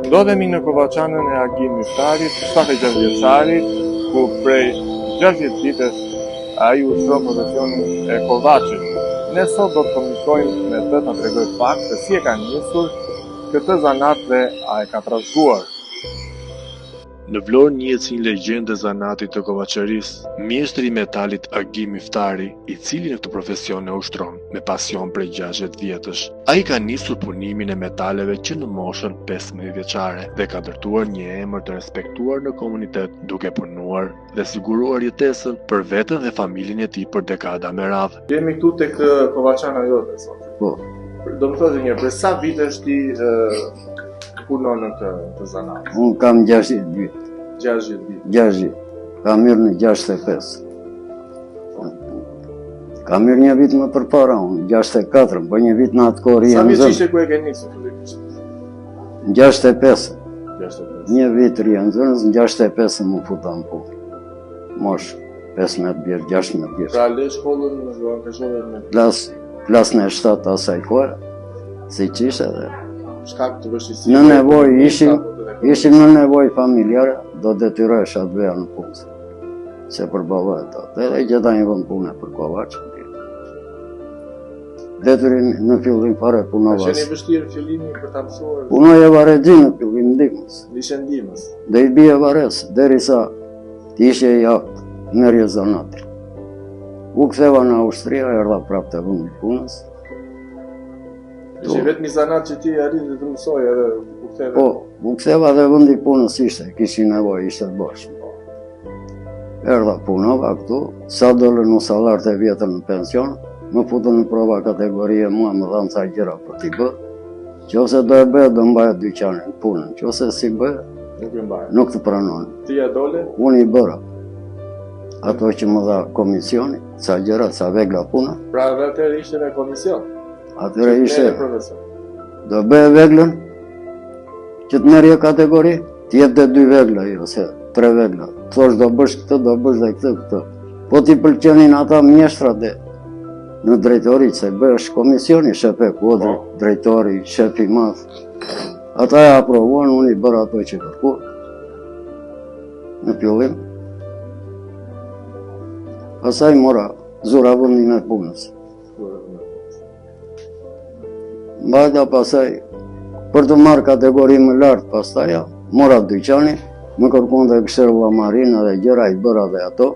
Ndodhemi në Kovaçanën e Agi Miftarit, 76 vjeçarit, ku prej 60 ditësh ai ushtron profesionin e kovaçit. Ne sot do të komunikojmë me të na tregoj pak se si e ka nisur këtë zanat dhe a e ka trashëguar. Në Vlorë njihet si një legjendë e zanatit të kovaçerisë, mjeshtri i metalit Agi Miftari, i cili në këtë profesion e ushtron me pasion prej 60 vjetësh. Ai ka nisur punimin e metaleve që në moshën 15 vjeçare dhe ka ndërtuar një emër të respektuar në komunitet, duke punuar dhe siguruar jetesën për veten dhe familjen e tij për dekada me radhë. Jemi këtu tek Kovaçana jote sot. Po. Do më thotë një, për sa vitesh ti punon në këtë zanat? Unë kam 60 vjet. 60 vjet. 60. Kam mirë në 65. Kam mirë një vit më përpara, unë 64, po një vit në atë kohë Sa jam vjeç zënë. ishte ku e ke nisur fillimisht? 65. 65. Një vit rjen zënës, në 65 më futa në punë. Mosh 15 vjet, 16 vjet. Pra le shkollën në angazhove me Klasën e 7 asaj kohë, si qishte dhe shkak të vështirësive. në nevojë ishim në nevojë familjare, do detyrohesh atë veja në punë. Se për babat atë, edhe gjeta një vend pune për kovaç. Detyrimi në fillim fare punova. Qeni vështirë fillimi për ta mësuar. Punoja varedzi në fillim ndihmës. Ishe ndihmës. Dhe i bie vares, derisa të ishe i aftë merje zanati. U ktheva në Austria, erdha prapë te vendi i punës. Ishe vetëm i zanat që ti arriti të mësoj edhe u ktheve. Po, u ktheva dhe vendi i punës ishte, kishin nevojë, ishte të bashkë. Erdha punova këtu, sa dollën në sallar të vjetër në pension, më futën në prova kategorie, mua më dhanë ca gjëra për t'i bë. Qose do e bëhe, do mbaje dyqanin, punën. Qose si bëhe, Nuk e mbaj. nuk të pranon. Ti ja dole? Unë i bëra. Ato që më dha komisioni, ca gjëra, ca vegla puna. Pra edhe atëherë ishte në komision. Atëre Ne ishte, profesor. do bëhe veglën, që të merje kategori, t'jep dhe 2 vegla, jo se 3 vegla. Thosh do bësh këtë, do bësh dhe këtë. Po t'i pëlqenin ata mjeshtrat dhe në drejtori, se bësh komisioni, shef e kodri, drejtori, shef i madh. Ata e aprovuan, unë i bërë ato që kërku. Në fillim. Pasaj mora zura vendin e punës. Mbajta pasaj, për të marrë kategori më lartë pastaja, mora dyqani, më kërkon dhe kësherlla marina dhe gjëra i bëra dhe ato,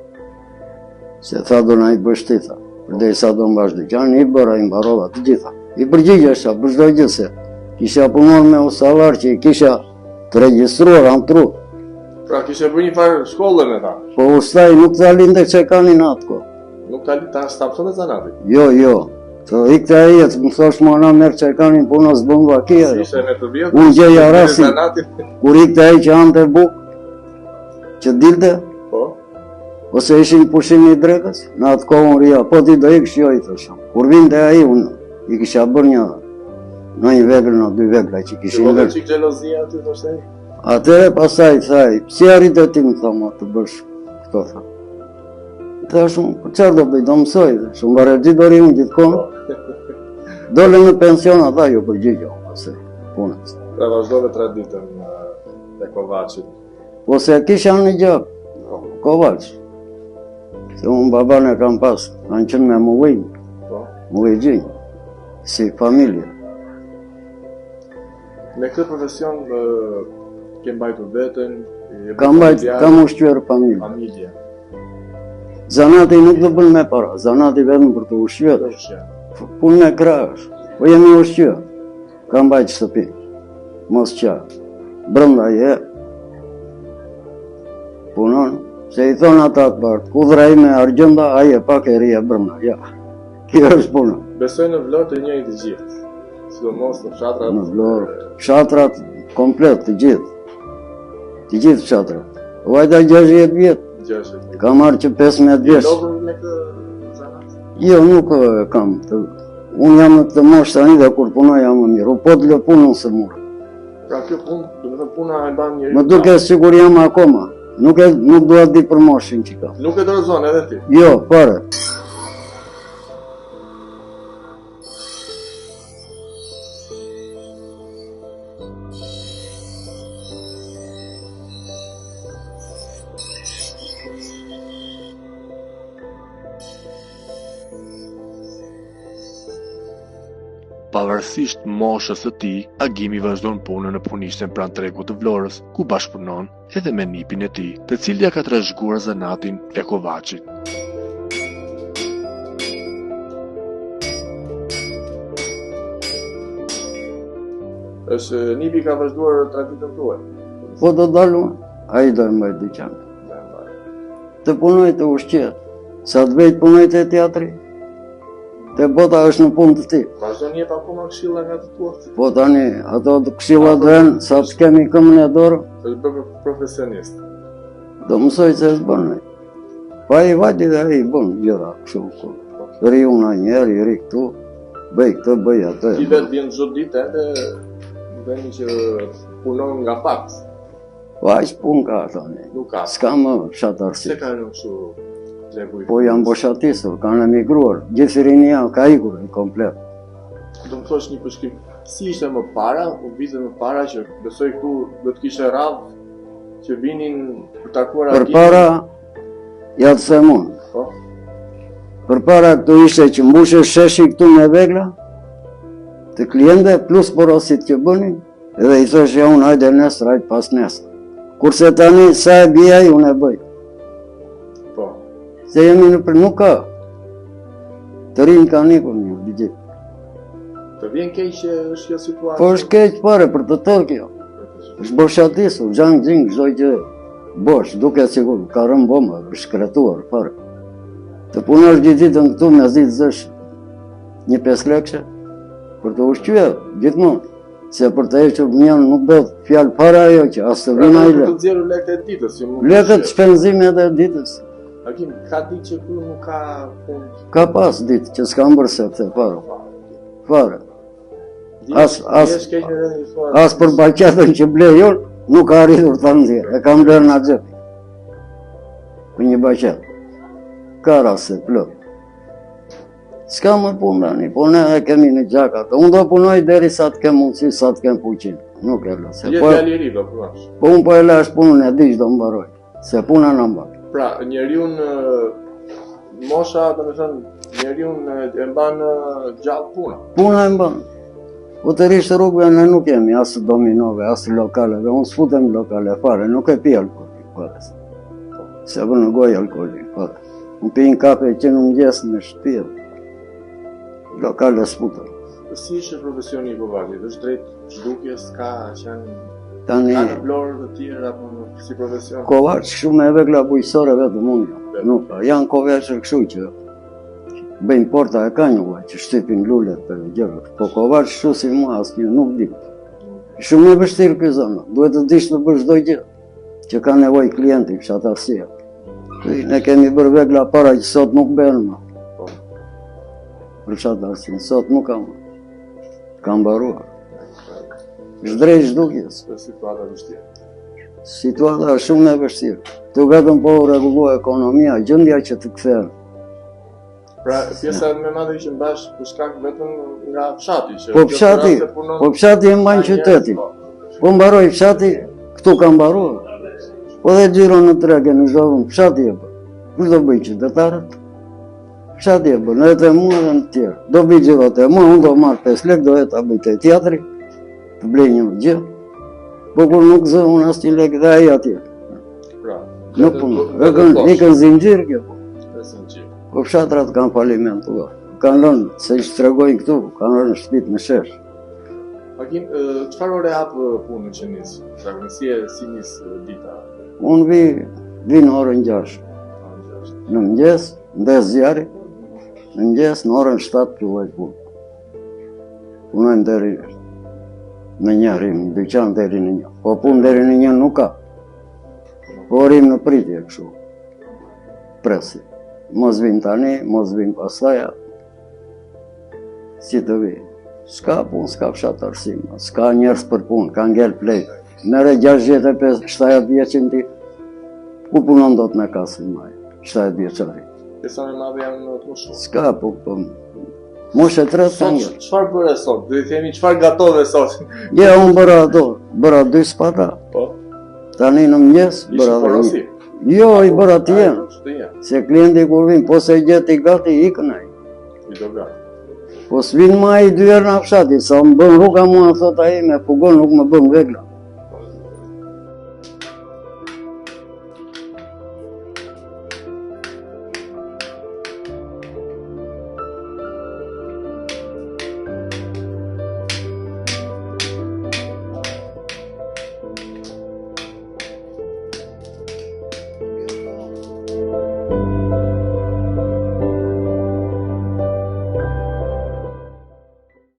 se tha do na i bësh ti tha. Përderisa do mbash dyqanin, i bëra, i mbarova të gjitha. I përgjigjesha për çdo gjë se kisha punuar me usallar që i kisha të regjistruar antru. Pra kishe bërë një farë shkollën e ta. Po ustaj nuk të alinde që kanin atë ko. Nuk ta stapson e zanatit. Jo. Të ikte e jetë, më thosh më ana merë që kanin punës bëmë vakia. Ishe me të vjetë. Unë gjeja rasin, Zanatit. kur ikte e që ante buk, që dilte, Po. ose ishin pushimi i drekës, në atë kohë unë rria, po ti do iksh jo i thësham. Kur vinte ai unë, i kisha bërë një veglë, në 2 vegla që kishin Që veglë. qik gjelozia aty të shtej? Atëre pasaj thaj, si arritë ti më thoma të bësh këto tha. Tha shumë, për qërë do bëj, do mësoj, shumë bare gjithori unë gjithkohë. Dole në pension ata jo përgjigjo, pasaj, punës. Pra vazhdove traditën e Kovaçit. Po se kisha në gjak, Kovaç. Se unë baban e kam pas, kanë qenë me mullin, Po. mullin, si familje. Me këtë profesion ke mbajtur veten, Kam ushqyer familje. familje. Zanati nuk do bën me para, zanati vetëm për të ushqyer. Punë me krahësh, po jemi ushqyer. Kam mbajt shtëpi, mos qa. Brënda je, punon, se i thonë ata të partë, kudra ime argjënda, aje pak e rije brënda, ja. Kjo është punë. Besoj në Vlorë të njëjtë të gjithë. Sidomos në fshatrat. Në Vlorë, fshatrat komplet të gjithë. Të gjithë fshatrat. Vajta 60 vjetë, 60 vjet. kam marrë që 15 vjeç. Lodhur me këtë zanat. Jo, nuk kam. Unë jam në këtë moshë tani dhe kur punoja më mirë. U po të lë punën se murë. Pra kjo punë, do të thënë puna e bën njeriu. Më duket sikur jam akoma. Nuk dua të di për moshin që kam. Nuk e dorëzon edhe ti. Jo, fare. Pavarësisht moshës së tij, Agimi vazhdon punën në punishten pranë tregut të Vlorës, ku bashkëpunon edhe me nipin e tij, të cili ja ka trashëguar zanatin e kovaçit. Është nipi ka vazhduar traditën tuaj. Po do dalun, ai do më dyqan. Të punoj të ushqet. Sa të vejt punoj të teatri. Te bota është në punë të ti. Vazhdon jep akoma këshilla nga të tuat. Po tani, ato të këshilla të venë, sa të kemi këmën e dorë, Është bërë profesionist. do mësoj se është bënë. Pa i vajti dhe ai bën gjëra kështu. Ri unë njerë, i ri këtu, bëj këtë, bëj atë. Ti vetë vjen çdo ditë edhe veni që punon nga pak. Po aq punë ka tani. Nuk ka. S'ka më shatarsi. Se ka në kështu tregu i. Po janë boshatisur, kanë emigruar. Gjithë rinia ka ikur i komplet. Do më thosh një përshkrim. Si ishte më para, vitet më para që besoj këtu do të kishe radhë që vinin për takuar Për para, ja të them unë. Po. Për para këtu ishte që mbushe sheshi këtu me vegla, të kliente plus porosit që bënin, edhe i thosh ja unë hajde nesër, hajde pas nesër. Kurse tani sa e bijaj, unë e bëj. Po. Se jemi në për nuk ka. Të rinë ka nikur një, digjit. Të vjen keq që është kjo situatë. Po është keq pare për të tërë kjo. është boshatisur, gjang gjing, çdo gjë bosh, duke sigur ka rënë bomba, është shkretuar fare. Të punosh gjithë ditën këtu me zi të zësh një 5 lekëshe për të ushqyer gjithmonë. Se për të hequr mjën nuk do të fjalë para ajo që as të vinë ai Për lekë. të nxjerrur lekët e ditës, që mund. Lekët shpenzimet e ditës. Hakim, ka ditë që këtu nuk ka punë. Ka pas ditë që s'ka bërë sepse fare. Fare. Jesh keq në rendin e thua. As për baqetën që blej unë, nuk ka arritur ta nxjerr. E kam blerë në xhep. Për një baqet. Ka raste plot. S'ka më punë tani, po ne e kemi në gjak ato. Unë do punoj derisa të kem mundësi, sa të kem fuqinë. Nuk e lë. Se Je po, fjalëri do punosh. po unë po e lash punën e di që do mbaroj. Se puna na mban. Pra, njeriu mosha, domethënë, njeriu e mban gjallë puna. Puna e mban. Po të rishë rrugëve ne nuk jemi as të dominove, as të lokaleve. Unë s'futem në lokale fare, nuk e pi alkooli fare. Se vë në gojë alkooli fare. Unë pi një kafe që në mëngjes në shtëpi. Lokale s'futem. Si ishte profesioni i kovaçit? Është drejt zhdukjes, ka që janë Tani, ka në vlorë të tjerë apo si profesion? kovaç shumë e vegla bujësore vetëm unë. Nuk ka. Janë kovaçë kështu që bëjnë porta e kanjuve që shtypin lulet për gjëra. Po kovaç kështu si mua asnjë nuk di. Shumë e vështirë ky zonë. Duhet të dish të bësh çdo gjë që ka nevojë klienti, fshatarësia. Ne kemi bërë vegla para që sot nuk bën më. Po. Për fshatarësinë sot nuk kam. Kam mbaruar. Është drejt zhdukjes. Për situata vështirë. Situata është shumë e vështirë. Tu vetëm po rregullohet ekonomia, gjendja që të kthehen. Pra, pjesa më e madhe që mbash për shkak vetëm nga fshati që Po fshati, po fshati e mban qytetin. Po mbaroj fshati, këtu ka mbaruar. Po dhe xhiro në treg në zhovën, fshati e bën. Kush do bëj qytetarët? Fshati e bën, edhe te mua dhe në tjerë. Do bëj xhiro te mua, unë do marr 5 lekë, do ta bëj te teatri, të blej një gjë. Po kur nuk zë unë as 1 lekë dhe ai atje. Pra, Nuk punon. Ikën zinxhir kjo. zinxhir. Po fshatrat kanë falimentuar. Kanë lënë, se i tregojnë këtu, kanë lënë shtëpitë në shesh. Hakim, çfarë ore hap punën që nis? Si nis dita? Unë vi në orën 6. Në mëngjes, ndes zjarri, në mëngjes, në orën 7 filloj punë. Punojmë deri në 1, rim, në dyqan deri në 1. Po punë deri në 1 nuk ka. Po rim në pritje kështu. Presi. Mos vim tani, mos vim pastaja. Si të vi. S'ka punë, s'ka fshatarësi, s'ka njerëz për punë, ka ngel plejt. Mere 65-70 vjeqin ti, ku punon do të me kasën maj, 70 vjeqari. E sa me madhe janë të më shumë. S'ka, po, moshe 3 të ngel. Çfarë bëre sot? Do i themi çfarë gatove sot? Ja, unë bëra 2 spata, Po. tani në mëngjes, Ishi bëra porosi. Jo, i bëra të jenë, Të jenë. se klienti kur vinë, po se gjeti gati, ikën ai. I do gati. Po s'vinë ma i 2 herë në fshati, sa më bën rruga mua, thot ai, me pugon nuk më bën vegla.